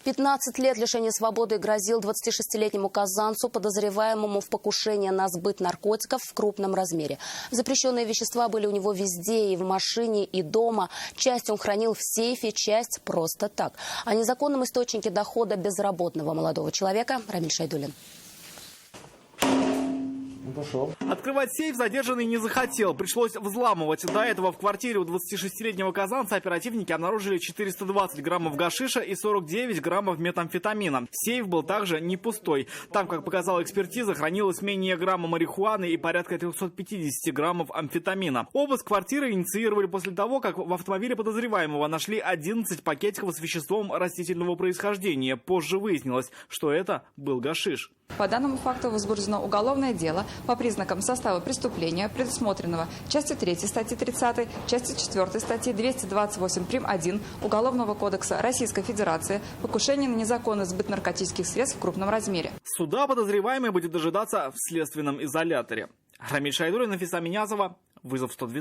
15 лет лишения свободы грозил 26-летнему казанцу, подозреваемому в покушении на сбыт наркотиков в крупном размере. Запрещенные вещества были у него везде, и в машине, и дома. Часть он хранил в сейфе, часть просто так. О незаконном источнике дохода безработного молодого человека Рамиль Шайдуллин. Пошел. Открывать сейф задержанный не захотел. Пришлось взламывать. До этого в квартире у 26-летнего казанца оперативники обнаружили 420 граммов гашиша и 49 граммов метамфетамина. Сейф был также не пустой. Там, как показала экспертиза, хранилось менее грамма марихуаны и порядка 350 граммов амфетамина. Обыск квартиры инициировали после того, как в автомобиле подозреваемого нашли 11 пакетиков с веществом растительного происхождения. Позже выяснилось, что это был гашиш. По данному факту возбуждено уголовное дело по признакам состава преступления, предусмотренного частью 3 статьи 30, частью 4 статьи 228 прим. 1 Уголовного кодекса Российской Федерации «Покушение на незаконный сбыт наркотических средств в крупном размере». Суда подозреваемый будет дожидаться в следственном изоляторе. Рамиль Шайдуллин, Нафиса Минязова, вызов 112.